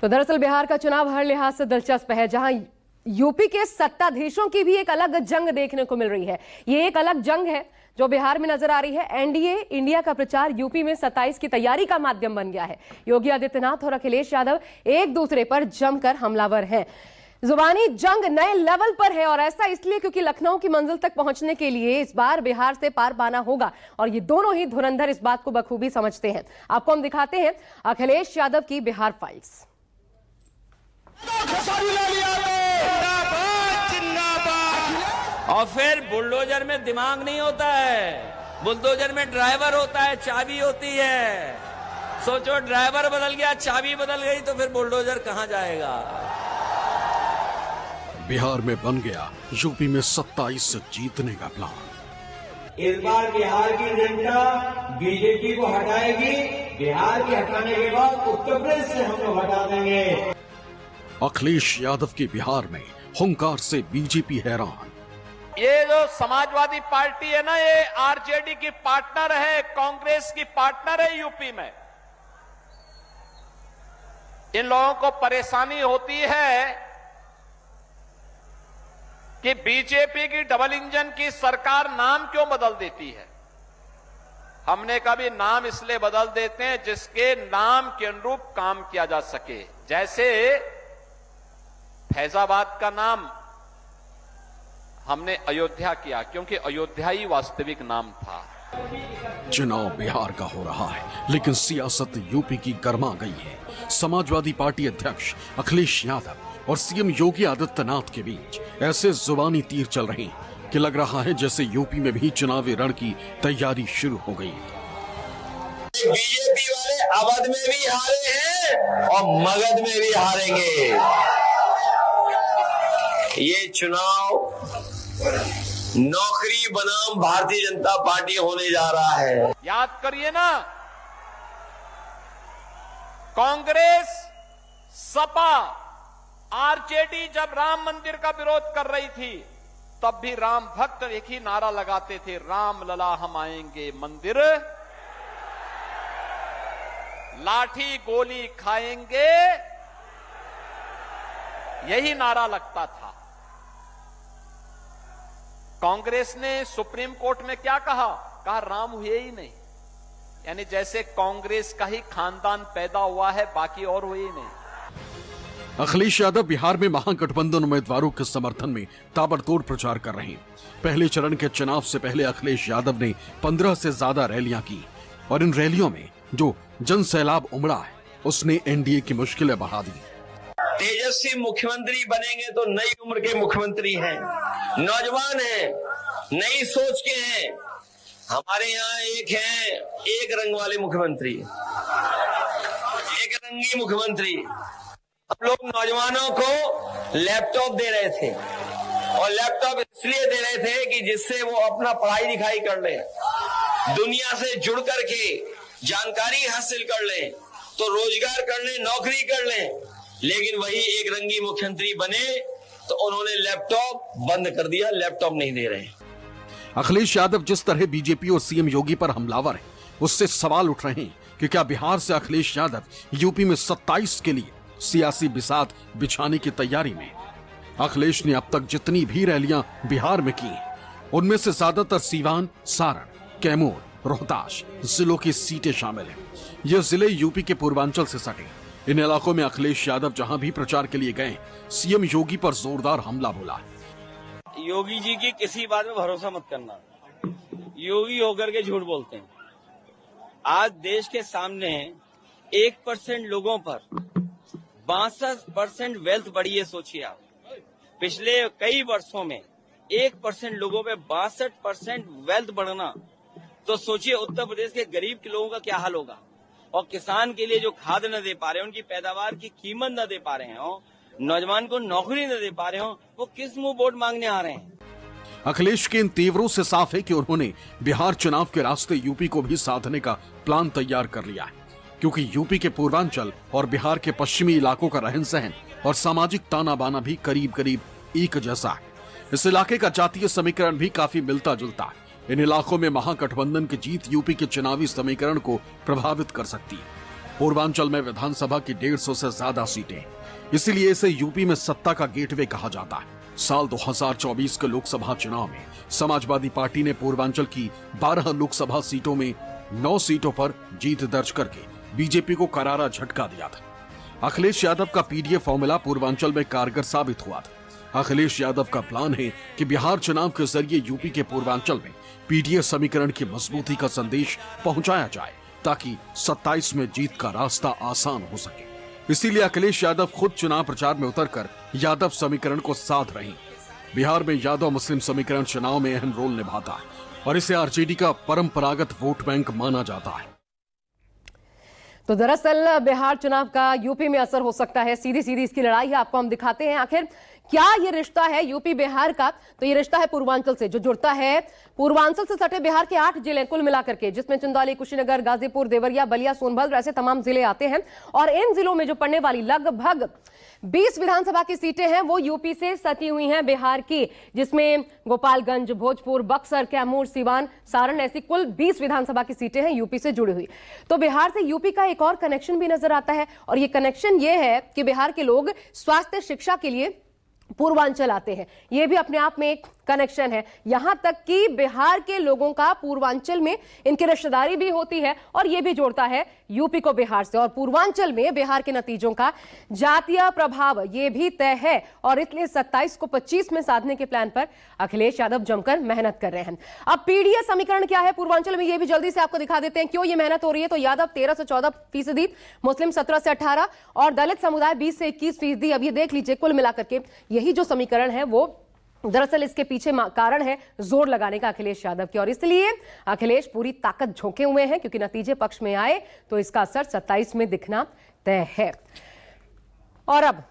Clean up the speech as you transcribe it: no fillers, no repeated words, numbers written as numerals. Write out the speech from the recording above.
तो दरअसल बिहार का चुनाव हर लिहाज से दिलचस्प है, जहां यूपी के सत्ताधीशों की भी एक अलग जंग देखने को मिल रही है। ये एक अलग जंग है जो बिहार में नजर आ रही है। एनडीए इंडिया का प्रचार यूपी में 27 की तैयारी का माध्यम बन गया है। योगी आदित्यनाथ और अखिलेश यादव एक दूसरे पर जमकर हमलावर हैं। जुबानी जंग नए लेवल पर है और ऐसा इसलिए क्योंकि लखनऊ की मंजिल तक पहुंचने के लिए इस बार बिहार से पार पाना होगा और ये दोनों ही धुरंधर इस बात को बखूबी समझते हैं। आपको हम दिखाते हैं अखिलेश यादव की बिहार फाइल्स। और फिर बुलडोजर में दिमाग नहीं होता है, बुलडोजर में ड्राइवर होता है, चाबी होती है। सोचो ड्राइवर बदल गया, चाबी बदल गई तो फिर बुलडोजर कहां जाएगा। बिहार में बन गया यूपी में 27 से जीतने का प्लान। इस बार बिहार की जनता बीजेपी को हटाएगी। बिहार के हटाने के बाद उत्तर प्रदेश से हम लोग हटा देंगे। अखिलेश यादव की बिहार में हुंकार से बीजेपी हैरान। ये जो समाजवादी पार्टी है ना, ये आरजेडी की पार्टनर है, कांग्रेस की पार्टनर है यूपी में। इन लोगों को परेशानी होती है कि बीजेपी की डबल इंजन की सरकार नाम क्यों बदल देती है। हमने कभी नाम इसलिए बदल देते हैं जिसके नाम के अनुरूप काम किया जा सके। जैसे फैजाबाद का नाम हमने अयोध्या किया क्योंकि अयोध्या ही वास्तविक नाम था। चुनाव बिहार का हो रहा है लेकिन सियासत यूपी की गर्मा गई है। समाजवादी पार्टी अध्यक्ष अखिलेश यादव और सीएम योगी आदित्यनाथ के बीच ऐसे जुबानी तीर चल रहे हैं कि लग रहा है जैसे यूपी में भी चुनावी रण की तैयारी शुरू हो गई। बीजेपी वाले अवध में भी हारे हैं और मगध में भी हारेंगे। ये चुनाव नौकरी बनाम भारतीय जनता पार्टी होने जा रहा है। याद करिए ना, कांग्रेस, सपा, आरजेडी जब राम मंदिर का विरोध कर रही थी तब भी राम भक्त एक ही नारा लगाते थे, राम लला हम आएंगे मंदिर, लाठी गोली खाएंगे, यही नारा लगता था। कांग्रेस ने सुप्रीम कोर्ट में क्या कहा राम हुए ही नहीं, यानी जैसे कांग्रेस का ही खानदान पैदा हुआ है, बाकी और हुए ही नहीं। अखिलेश यादव बिहार में महागठबंधन उम्मीदवारों के समर्थन में ताबड़तोड़ प्रचार कर रहे हैं। पहले चरण के चुनाव से पहले अखिलेश यादव ने 15 से ज्यादा रैलियां की और इन रैलियों में जो जन सैलाब उमड़ा है उसने एनडीए की मुश्किलें बढ़ा दी। तेजस्वी मुख्यमंत्री बनेंगे तो नई उम्र के मुख्यमंत्री हैं, नौजवान हैं, नई सोच के हैं। हमारे यहाँ एक रंग वाले मुख्यमंत्री, एक रंगी मुख्यमंत्री। हम लोग नौजवानों को लैपटॉप दे रहे थे और लैपटॉप इसलिए दे रहे थे कि जिससे वो अपना पढ़ाई लिखाई कर ले, दुनिया से जुड़ करके जानकारी हासिल कर ले, तो रोजगार कर ले, नौकरी कर ले। लेकिन वही एक रंगी मुख्यमंत्री बने तो उन्होंने लैपटॉप बंद कर दिया, लैपटॉप नहीं दे रहे। अखिलेश यादव जिस तरह बीजेपी और सीएम योगी पर हमलावर है, उससे सवाल उठ रहे हैं कि क्या बिहार से अखिलेश यादव यूपी में 27 के लिए सियासी बिसात बिछाने की तैयारी में। अखिलेश ने अब तक जितनी भी रैलियां बिहार में की उनमें से ज्यादातर सीवान, सारण, कैमूर, रोहतास जिलों की सीटें शामिल हैं। ये जिले यूपी के पूर्वांचल से सटे। इन इलाकों में अखिलेश यादव जहां भी प्रचार के लिए गए, सीएम योगी पर जोरदार हमला बोला। योगी जी की किसी बात में भरोसा मत करना, योगी होकर के झूठ बोलते हैं। आज देश के सामने 1% लोगों पर 62% वेल्थ बढ़ी है। सोचिए आप, पिछले कई वर्षों में 1% लोगों पे 62% वेल्थ बढ़ना, तो सोचिए उत्तर प्रदेश के गरीब के लोगों का क्या हाल होगा। और किसान के लिए जो खाद न दे पा रहे हैं, उनकी पैदावार की कीमत न दे पा रहे हो, नौजवान को नौकरी न दे पा रहे हो, वो किस मुंह वोट मांगने आ रहे हैं। अखिलेश के इन तेवरों से साफ है कि उन्होंने बिहार चुनाव के रास्ते यूपी को भी साधने का प्लान तैयार कर लिया है, क्योंकि यूपी के पूर्वांचल और बिहार के पश्चिमी इलाकों का रहन सहन और सामाजिक ताना बाना भी करीब करीब एक जैसा है। इस इलाके का जातीय समीकरण भी काफी मिलता जुलता है। इन इलाकों में महागठबंधन की जीत यूपी के चुनावी समीकरण को प्रभावित कर सकती है। पूर्वांचल में विधानसभा की 150 से ज्यादा सीटें, इसीलिए इसे यूपी में सत्ता का गेटवे कहा जाता है। साल 2024 के लोकसभा चुनाव में समाजवादी पार्टी ने पूर्वांचल की 12 लोकसभा सीटों में 9 सीटों पर जीत दर्ज करके बीजेपी को करारा झटका दिया था। अखिलेश यादव का पीडीए फॉर्मूला पूर्वांचल में कारगर साबित हुआ था। अखिलेश यादव का प्लान है कि बिहार चुनाव के जरिए यूपी के पूर्वांचल में पीडीए समीकरण की मजबूती का संदेश पहुंचाया जाए, ताकि 27 में जीत का रास्ता आसान हो सके। इसीलिए अखिलेश यादव खुद चुनाव प्रचार में उतरकर यादव समीकरण को साध रहे हैं। बिहार में यादव मुस्लिम समीकरण चुनाव में अहम रोल निभाता है और इसे आरजेडी का परंपरागत वोट बैंक माना जाता है। तो दरअसल बिहार चुनाव का यूपी में असर हो सकता है, सीधी सीधी इसकी लड़ाई है, आपको हम दिखाते हैं। आखिर क्या ये रिश्ता है यूपी बिहार का? तो ये रिश्ता है पूर्वांचल से, जो जुड़ता है पूर्वांचल से सटे बिहार के 8 जिले कुल मिलाकर के, जिसमें चंदौली, कुशीनगर, गाजीपुर, देवरिया, बलिया, सोनभद्र ऐसे तमाम जिले आते हैं। और इन जिलों में जो पड़ने वाली लगभग 20 विधानसभा की सीटें हैं वो यूपी से सटी हुई हैं बिहार की, जिसमें गोपालगंज, भोजपुर, बक्सर, कैमूर, सीवान, सारण ऐसी कुल 20 विधानसभा की सीटें हैं यूपी से जुड़ी हुई। तो बिहार से यूपी का एक और कनेक्शन भी नजर आता है, और ये कनेक्शन ये है कि बिहार के लोग स्वास्थ्य शिक्षा के लिए पूर्वांचल आते हैं। यह भी अपने आप में एक कनेक्शन है। यहां तक कि बिहार के लोगों का पूर्वांचल में इनकी रिश्तेदारी भी होती है, और यह भी जोड़ता है यूपी को बिहार से। और पूर्वांचल में बिहार के नतीजों का जातीय प्रभाव यह भी तय है, और इसलिए 27 को 25 में साधने के प्लान पर अखिलेश यादव जमकर मेहनत कर रहे हैं। अब पीडीए समीकरण क्या है पूर्वांचल में, यह भी जल्दी से आपको दिखा देते हैं क्यों यह मेहनत हो रही है। तो यादव 13 से 14%, मुस्लिम 17 से 18% और दलित समुदाय 20 से 21%। अब ये देख लीजिए कुल मिलाकर के यही जो समीकरण है वो दरअसल इसके पीछे कारण है जोर लगाने का अखिलेश यादव की, और इसलिए अखिलेश पूरी ताकत झोंके हुए हैं, क्योंकि नतीजे पक्ष में आए तो इसका असर 27 में दिखना तय है। और अब